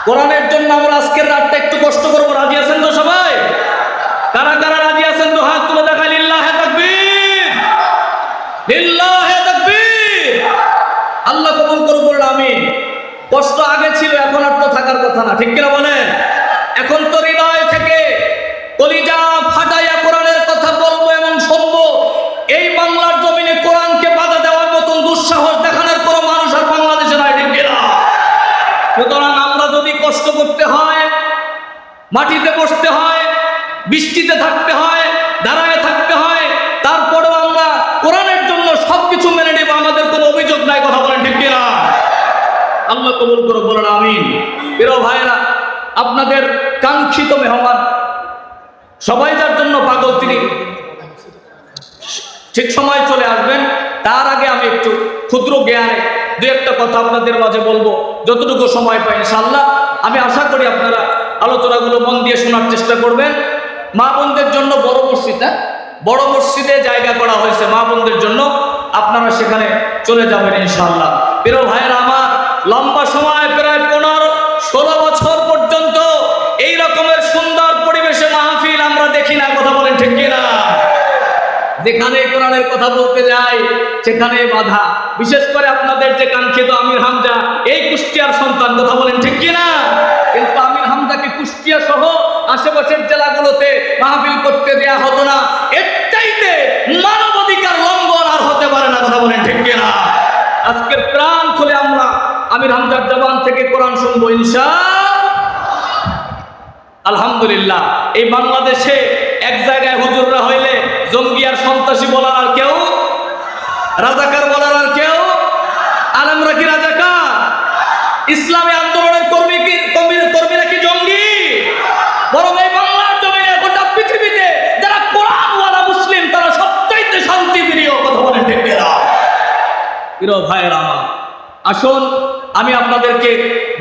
কোরআনের জন্য আমরা আজকের রাতটা একটু কষ্ট করবো। রাজি আছেন তো সবাই? কারা কারা রাজি আছেন তো হাত তুলে দেখা। লিল্লাহে তাকবীর, লিল্লাহে তাকবীর। আল্লাহ কবুল করুন, বলুন আমিন। কষ্ট আগে ছিল, এখন আর তো থাকার কথা না, ঠিক কিনা বলেন? এখন তো হৃদয় থেকে কলিজা ফাটাইয়া কোরআনের কথা বলবো এবং শুনবো। এই বাংলার জমিনে কোরআনকে বাধা দেওয়ার মতন দুঃসাহস দেখানোর কোনো মানুষ আর বাংলাদেশে নাই, ঠিক কিনা? সুতরাং আমরা যদি কষ্ট করতে হয়, মাটিতে বসতে হয়, বৃষ্টিতে থাকতে হয়, দাঁড়ায় থাকতে হয়, তারপরেও আমরা কোরআনের জন্য সবকিছু মেনে নেব, আমাদের কোনো অভিযোগ নাই। কথা বলেন ঠিক কিনা? আল্লাহ কবুল করুন, বলেন আমিন। প্রিয় ভাইরা, আপনাদের কাঙ্ক্ষিত মেহমান, সবাই যার জন্য পাগল, তিনি ঠিক সময় চলে আসবেন। তার আগে আমি একটু ক্ষুদ্র জ্ঞানে দু একটা কথা আপনাদের মাঝে বলবো, যতটুকু সময় পাই ইনশাআল্লাহ। আমি আশা করি আপনারা আলোচনাগুলো মন দিয়ে শোনার চেষ্টা করবেন। মা বোনদের জন্য বড় মসজিদ, বড় মসজিদে জায়গা করা হয়েছে মা বোনদের জন্য, আপনারা সেখানে চলে যাবেন ইনশাআল্লাহ। প্রিয় ভাইয়েরা আমার, লম্বা সময় প্রায় 15-16 বছর পর্যন্ত এই রকমের সুন্দর পরিবেশে মাহফিল আমরা দেখি না। কথা বলেন ঠিক কিনা? যেখানে কোরআনের কথা বলতে যাই সেখানে বাধা। বিশেষ করে আপনাদের যে কাঙ্ক্ষিত আমির হামজা, এই কুষ্টিয়ার সন্তান, কথা বলেন ঠিক কিনা? কিন্তু আমির হামজাকে কুষ্টিয়া সহ আশেপাশের জেলাগুলোতে মাহফিল করতে দেয়া হতো না। এর চাইতে মানবাধিকার লঙ্ঘন আর হতে পারে না। কথা বলেন ঠিক কিনা? আজকের প্রাণ খুলে আমরা আমির হামজার জবান থেকে কোরআন শুনবো ইনশাআল্লাহ। আলহামদুলিল্লাহ। এই বাংলাদেশে এক জায়গায় হুজুররা হইলে জঙ্গি আর সন্ত্রাসী বলার আর কেউ, রাজাকার বলার আর কেউ, আলেমরা কি রাজাকার? ইসলামী আন্দোলনের কর্মীরা কি জঙ্গি? বরং এই বাংলার জমিনে গোটা পৃথিবীতে যারা কোরআনওয়ালা মুসলিম, তারা সবচাইতে শান্তিপ্রিয়। কথা বলেন ঠিক কিনা? প্রিয় ভাইয়েরা আমার, আসুন আমি আপনাদেরকে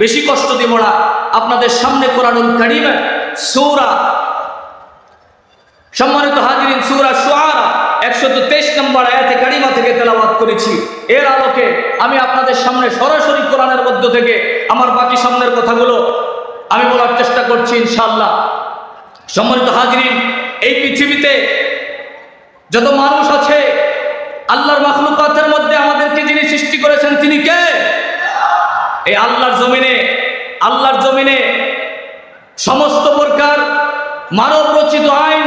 বেশি কষ্ট দিব না। আপনাদের সামনে কোরআনুল কারীমের সূরা, সম্মানিত হাজিরিন, সূরা শুআরা 123 নম্বর আয়াতে কারিমা থেকে তেলাওয়াত করেছি। এর আলোকে আমি আপনাদের সামনে সরাসরি কোরআনের মধ্য থেকে আমার বাকি সামনের কথাগুলো আমি বলার চেষ্টা করছি ইনশাআল্লাহ। সম্মানিত হাজিরিন, এই পৃথিবীতে যত মানুষ আছে, আল্লাহর মাখলুকাতের মধ্যে আমাদেরকে যিনি সৃষ্টি করেছেন তিনি কে? এই আল্লাহর জমিনে সমস্ত প্রকার মানব রচিত আইন,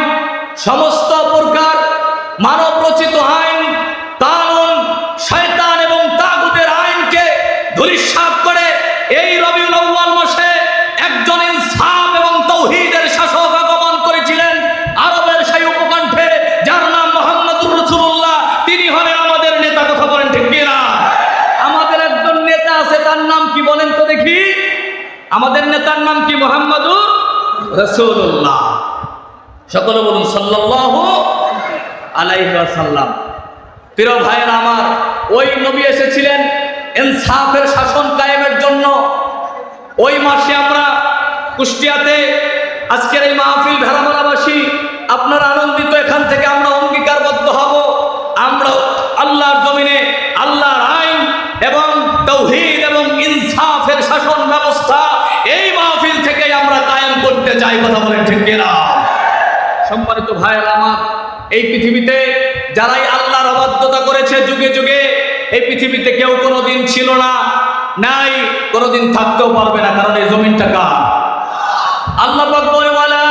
সমস্ত প্রকার মানব রচিত আইন, কানুন, শয়তান এবং তাগুতের আইনকে ধূলিসাৎ করে এই রবিউল আউয়াল মাসে একজন ইনসাফ এবং তাওহীদের শাসক আগমন করেছিলেন আরবের সেই উপকণ্ঠে, যার নাম মুহাম্মদুর রাসূলুল্লাহ। তিনি হলেন আমাদের নেতা। কথা বলেন ঠিক কিনা? আমাদের একজন নেতা আছে, তার নাম কি বলেন তো দেখি? আমাদের নেতার নাম কি? মুহাম্মদুর রাসূলুল্লাহ। সকলে বলুন সাল্লাল্লাহু আলাইহি ওয়াসাল্লাম। প্রিয় ভাইয়েরা আমার, ওই নবী এসেছিলেন ইনসাফের শাসন কায়েমের জন্য। ওই মাসে আমরা কুষ্টিয়াতে আজকের এই মাহফিল ভেড়ামারাবাসী আপনারা আনন্দিত। এখান থেকে আমরা অঙ্গীকারবদ্ধ হব, আমরা আল্লাহর জমিনে আল্লাহর আইন এবং তাওহীদ এবং ইনসাফের শাসন ব্যবস্থা এই মাহফিল থেকে আমরা কায়েম করতে চাই। কথা বলেন ঠিক কিনা? সম্মানিত ভাইয়েরা আমার, এই পৃথিবীতে যারাই আল্লাহর অবাধ্যতা করেছে যুগে যুগে, এই পৃথিবীতে কেউ কোনোদিন ছিল না, নাই, কোনোদিন থাকতেও পারবে না, কারণ এই জমিনটা কার? আল্লাহ পাক বলে, ওয়ালা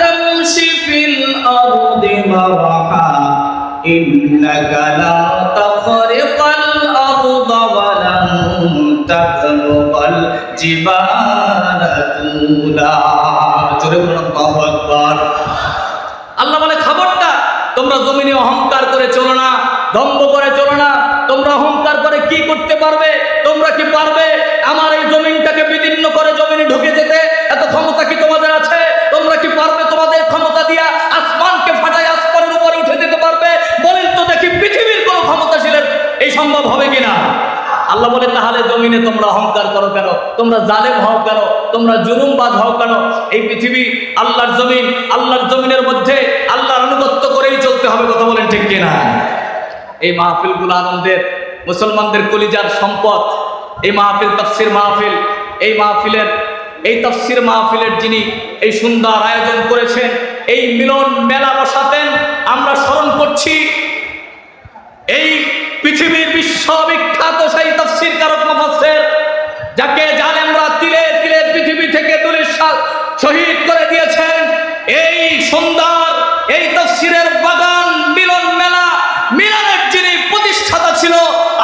তামশি ফিল আরদি মারহা ইন্নাকা লা তাখরিকাল আরদা ওয়া লান তাবলুগাল জিবালা তুলা। জোরে বলুন আল্লাহু আকবার। আল্লাহ বলে, খবরদার, তোমরা জমিনে অহংকার করে চলো না, দম্ভ করে চলো না। তোমরা অহংকার করে কি করতে পারবে? তোমরা কি পারবে আমার এই জমিনটাকে বিদীর্ণ করে জমিনে ঢুকে যেতে? এত ক্ষমতা কি তোমাদের আছে? তোমরা কি পারবে তোমাদের ক্ষমতা দিয়া আসমানকে ফাটাই আসমানের উপরে উঠে যেতে পারবে? বলেন তো দেখি, পৃথিবীর কোন ক্ষমতাশীলের এই সম্ভব হবে কিনা? আল্লাহ বলে, তাহলে জমিনে তোমরা অহংকার করো কেন? তোমরা জালেম হও কেন? তোমরা জুলুমবাজ হও কেন? এই পৃথিবী আল্লাহর জমিন, আল্লাহর জমিনের মধ্যে আল্লাহর আনুগত্য করেই চলতে হবে। কথা বলেন ঠিক কিনা? এই মাহফিলগুলো আনন্দের, মুসলমানদের কলিজার সম্পদ। এই মাহফিল তাফসীর মাহফিল, এই মাহফিলের এই তাফসীর মাহফিলের যিনি এই সুন্দর আয়োজন করেছেন, এই মিলন মেলা বসাতেন, আমরা স্মরণ করছি এই পৃথিবীর বিশ্ববিখ্যাত সেই তাফসীর কারক মুফাসসির যাকে জালেমরা তিলে তিলে পৃথিবী থেকে দুলিশাত শহীদ করে দিয়েছেন। এই সুন্দর এই তাফসীরের বাগান মিলন মেলা মিলনের যিনি প্রতিষ্ঠাতা ছিল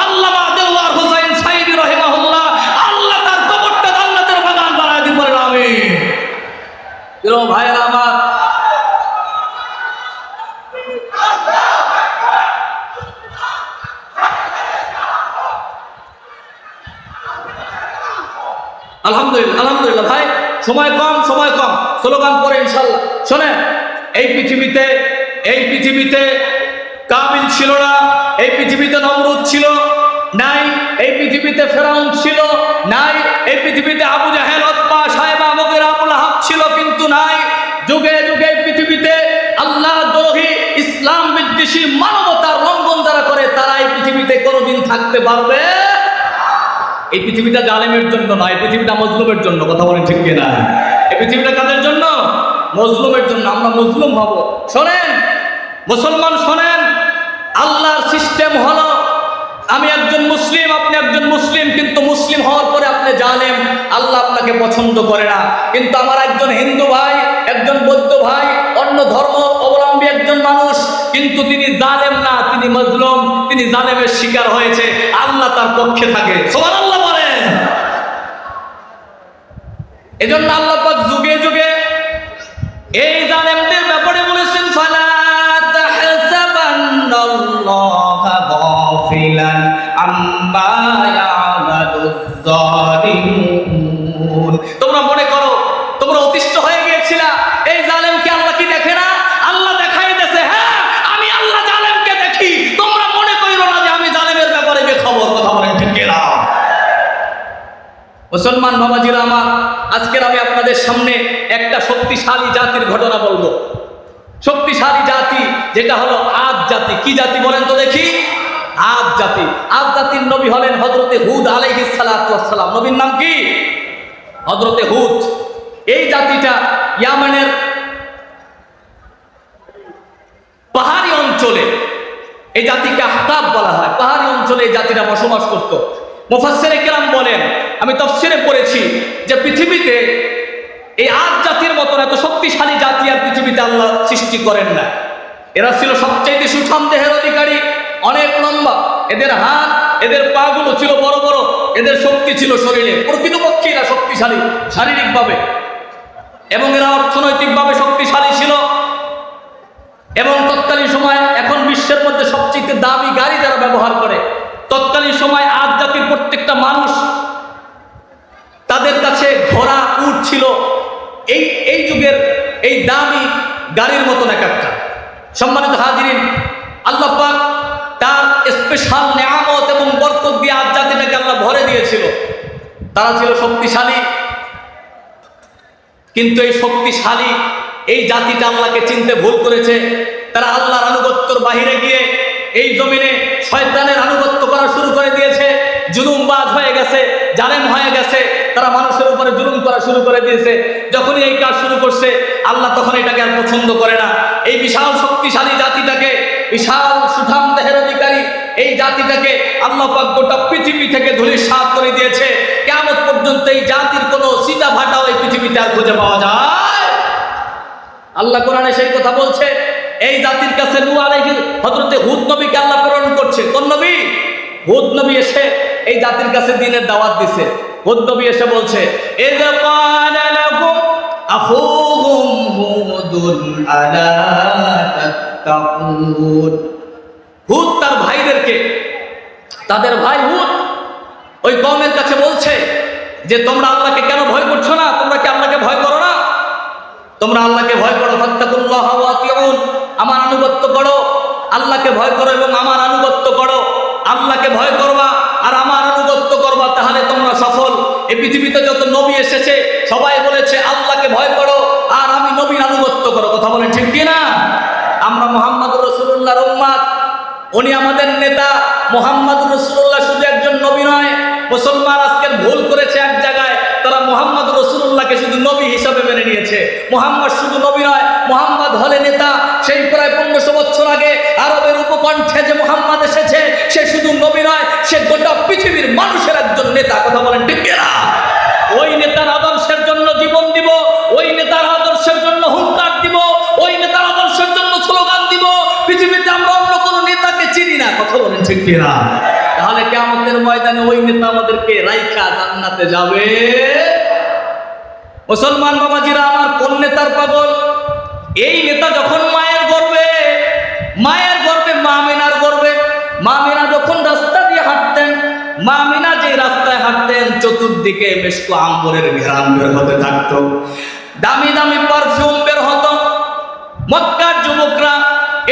আল্লামা দেওয়ার হোসেন সাইদি রাহিমাহুল্লাহ, আল্লাহ তার কবরটা জান্নাতের বাগান বানায় দিন, বলেন আমিন। প্রিয় ভাইরা আমার, আলহামদুলিল্লাহ আলহামদুলিল্লাহ। ভাই সময় কম স্লোগান পরে ইনশাল্লাহ। শোনেন, এই পৃথিবীতে কাবিল ছিল না, এই পৃথিবীতে নমরুদ ছিল নাই, এই পৃথিবীতে ফেরাউন ছিল নাই, এই পৃথিবীতে Abu Jahl, Utba, Shaiba, Mughira, Abu Lahab ছিল কিন্তু নাই। যুগে যুগে পৃথিবীতে আল্লাহ দ্রোহী, ইসলাম বিদ্বেষী, মানবতার লঙ্ঘন যারা করে তারা এই পৃথিবীতে কোনোদিন থাকতে পারবে। এই পৃথিবীটা জালেমের জন্য নয়, এই পৃথিবীটা মজলুমের জন্য। কথা বলেন ঠিক কিনা? এই পৃথিবীটা কাদের জন্য? মজলুমের জন্য। আমরা মজলুম হব। শোনেন মুসলমান, শোনেন, আল্লাহর সিস্টেম হলো আমি একজন মুসলিম, আপনি একজন মুসলিম, কিন্তু মুসলিম হওয়ার পরে আপনি জালেম, আল্লাহ আপনাকে পছন্দ করে না। কিন্তু আমার একজন হিন্দু ভাই, একজন বৌদ্ধ ভাই, অন্য ধর্ম অবলম্বী একজন মানুষ, কিন্তু তিনি জালেম না, তিনি মজলুম, তিনি জালেমের শিকার হয়েছে, আল্লাহ তার পক্ষে থাকে। সুবহানাল্লাহ বলেন। এজন্য আল্লাহ পাক যুগে যুগে এই জালেমদের ব্যাপারে বলেছেন, ফালা তাহসাবান্নাল্লাহা গাফিলান আম্মা ইয়ামালুয যালিমুন। তোমরা মনে করো তোমরা অতিষ্ঠ হয়ে গিয়েছিলা, এই জালেমকে আল্লাহ কি দেখে না? আল্লাহ দেখাই দিয়েছে, হ্যাঁ আমি আল্লাহ জালেমকে দেখি। তোমরা মনে কইরো না যে আমি জালেমের ব্যাপারে বেখবর। কথা বলেন ঠিক কিনা? মুসলমান বাবাজিরা আমার, আজকের আমি আপনাদের সামনে একটা শক্তিশালী জাতির ঘটনা বলবো। শক্তিশালী জাতি যেটা হলো আদ জাতি। কি জাতি বলেন তো দেখি? আদ জাতি। আদ জাতির নবী হলেন হযরতে হুদ আলাইহিস সালাতু ওয়াস সালাম। নবীর নাম কি? হযরতে হুদ। এই জাতিটা ইয়ামানের পাহাড়ি অঞ্চলে, এই জাতিকে আহকাব বলা হয়, পাহাড়ি অঞ্চলে এই জাতিটা বসবাস করত। মুফাসসিরে কেরাম বলেন, আমি তাফসীরে পড়েছি যে পৃথিবীতে এই আদ জাতির মতন এত শক্তিশালী জাতি আর পৃথিবীতে আল্লাহ সৃষ্টি করেন না। এরা ছিল সবচাইতে সুঠাম দেহের অধিকারী, অনেক লম্বা, এদের হাত এদের পা গুলো ছিল বড় বড়, এদের শক্তি ছিল শরীরে, প্রকৃতপক্ষে এরা শক্তিশালী শারীরিকভাবে, এবং এরা অর্থনৈতিকভাবে শক্তিশালী ছিল। এবং তৎকালীন সময়, এখন বিশ্বের মধ্যে সবচেয়ে দামি গাড়ি যারা ব্যবহার করে, তৎকালীন সময় আদ জাতির প্রত্যেকটা মানুষ তাদের কাছে ঘোড়া, উট ছিল এই যুগের এই দামি গাড়ির মতন এক একটা। সম্মানিত হাজিরিন, আল্লাহ পাক তার স্পেশাল নেয়ামত এবং বরকত দিয়ে আদ জাতিটাকে আল্লাহ ভরে দিয়েছিল। তারা ছিল শক্তিশালী, কিন্তু এই শক্তিশালী এই জাতিটা আল্লাহকে চিনতে ভুল করেছে। তারা আল্লাহর আনুগত্যের বাহিরে গিয়ে এই জমিনে শয়তানের আনুগত্য করা শুরু করে দিয়েছে, জুলুমবাজ হয়ে গেছে, জালেম হয়ে গেছে, তারা মানুষের উপরে জুলুম করা শুরু করে দিয়েছে। যখনই এই কাজ শুরু করছে আল্লাহ তখন এটাকে আর পছন্দ করে না। এই বিশাল শক্তিশালী জাতিটাকে, বিশাল সুঠাম দেহের অধিকারী এই জাতিটাকে আল্লাহ পাক গোটা পৃথিবী থেকে ধূলিসাৎ করে দিয়েছে। কিয়ামত পর্যন্ত এই জাতির কোনো সিটা ভাটাও এই পৃথিবীতে আর খুঁজে পাওয়া যায়। আল্লাহ কোরআনে সেই কথা বলছে। এই জাতির কাছে নূহ আলাইহিস হযরতে হুদ নবীকে আল্লাহ প্রেরণ করছে। কোন নবী? হুদ নবী এসে এই জাতির কাছে দ্বীনের দাওয়াত দিছে। হুদ নবী এসে বলছে, ইয ক্বালা লাহুম আখুহুম হুদুন আলা তাত্তাকুন। হুদ তার ভাইদেরকে, তাদের ভাই হুদ ওই কওমের কাছে বলছে যে তোমরা আল্লাহকে কেন ভয় করছো না? তোমরা কি আল্লাহকে ভয় করো না? তোমরা আল্লাহকে ভয় করো, ফাত্তাকুল্লাহ ওয়া আতিউন, আমার আনুগত্য করো, আল্লাহকে ভয় করো এবং আমার আনুগত্য করো। আল্লাহকে ভয় করবা আর আমার আনুগত্য করবা, তাহলে তোমরা সফল। এই পৃথিবীতে যত নবী এসেছে সবাই বলেছে আল্লাহকে ভয় করো আর আমি নবীর আনুগত্য করো। কথা বলেন ঠিক কি না? আমরা মুহাম্মদুর রাসূলুল্লাহর উম্মত, উনি আমাদের নেতা। মুহাম্মদুর রাসূলুল্লাহ শুধু একজন নবী নয়। মুসলমান আজকে ভুল করেছে এক জায়গায়, তারা মুহাম্মদুর রাসূলুল্লাহকে নবী হিসাবে মেনে নিয়েছে। মুহাম্মদ শুধু নবী নয়, মুহাম্মদ হলে নেতা। সেই প্রায় 1500 বছর আগে আরবের উপকণ্ঠে যে মুহাম্মদ এসেছে, সে শুধু নবী নয়, সে গোটা পৃথিবীর মানুষের একজন নেতা। কথা বলেন ঠিক কিনা? ওই নেতার আদর্শের জন্য জীবন দিব, ওই নেতার আদর্শের জন্য হুঙ্কার দিব, ওই নেতার আদর্শের জন্য স্লোগান দিব। পৃথিবীতে আমরা অন্য কোনো নেতাকে চিনি না। কথা বলেন ঠিক কিনা? তাহলে কিয়ামতের ময়দানে ওই নেতা আমাদেরকে রাইখা জান্নাতে যাবে। মুসলমান বাবাজিরা আমার, কোন নেতার পাগল? এই নেতা যখন মায়ের গর্ভে মা আমিনার গর্ভে, মা আমিনা যখন রাস্তা দিয়ে হাঁটতেন, মা আমিনা যে রাস্তায় হাঁটতেন, চতুর্দিকে মেশকো আম্বরের ঘেরান বের হতে থাকতো, দামি দামি পারফিউম বের হতো। মক্কার যুবকরা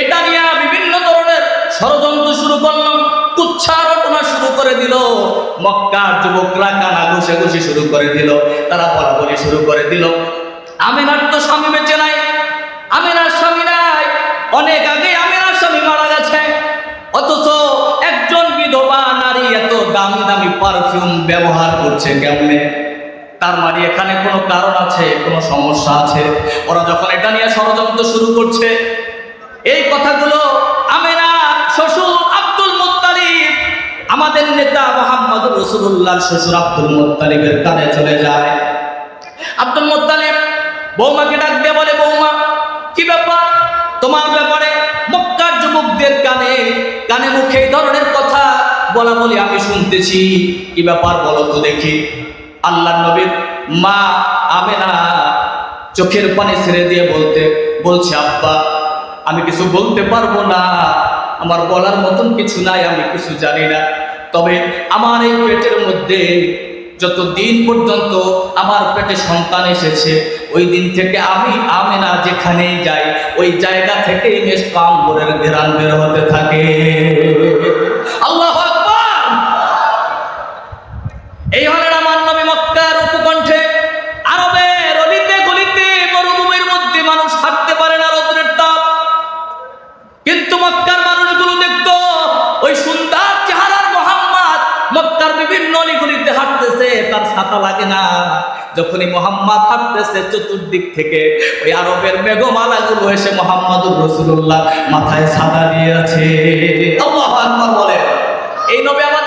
এটা নিয়ে বিভিন্ন ধরনের ষড়যন্ত্র শুরু করলো, কুচ্ছা রটনা শুরু করে দিল। মক্কার যুবকরা কানা ঘুষাঘুষি শুরু করে দিল, তারা বলাবলি শুরু করে দিল। আমিনার তো স্বামী বেঁচে নাই, আমিনার স্বামী নাই, অনেক আগে আমিনার স্বামী মারা গেছে। অথচ একজন বিধবা নারী এত দামি দামি পারফিউম ব্যবহার করছে কেমনে? তার মানে এখানে কোনো কারণ আছে, কোনো সমস্যা আছে। ওরা যখন এটা নিয়ে ষড়যন্ত্র শুরু করছে, এই কথাগুলো আমিনার শ্বশুর আব্দুল মুত্তালিব, আমাদের নেতা মুহাম্মদুর রাসূলুল্লাহর শ্বশুর আব্দুল মুত্তালিবের কানে চলে যায়। আব্দুল মুত্তালিব বৌমাকে ডাক দিয়ে বলে, বৌমা কি ব্যাপার? তোমার ব্যাপারে মক্কার যুবকদের কানে কানে মুখে এই ধরনের কথা বলা বলি আমি শুনতেছি, কি ব্যাপার বলো তো দেখি। আল্লাহর নবীর মা আমিনা চোখের পানি ছেড়ে দিয়ে বলছে, আব্বা আমি কিছু বলতে পারবো না, আমার বলার মতন কিছু নাই, আমি কিছু জানি না। তবে আমার এই পেটের মধ্যে যতদিন পর্যন্ত আমার পেটে সন্তান এসেছে, ওই দিন থেকে আমি আমিনা যেখানেই যাই, ওই জায়গা থেকে মেশকো আম্বরের ঘেরান বের হতে থাকে। আল্লাহু আকবার! এই হলেন আমার নবী। মক্কার উপকণ্ঠে আরবের অলিতে গলিতে মরুভূমির মধ্যে মানুষ হাঁটতে পারে না, রৌদ্রের তাপ, কিন্তু মক্কার মানুষগুলো দেখতো ওই সুন্দর চেহারার মুহাম্মদ মক্কার বিভিন্ন অলিগলিতে হাঁটতেছে, তার ছাতা লাগে না। যখনই মুহাম্মদ হাঁটতেছে, চতুর্দিক থেকে ওই আরবের মেঘমালাগুলো এসে মুহাম্মদুর রাসূলুল্লাহ মাথায় ছাতা দিয়ে আছে। আল্লাহু আকবার বলে। এই নবী আমাদের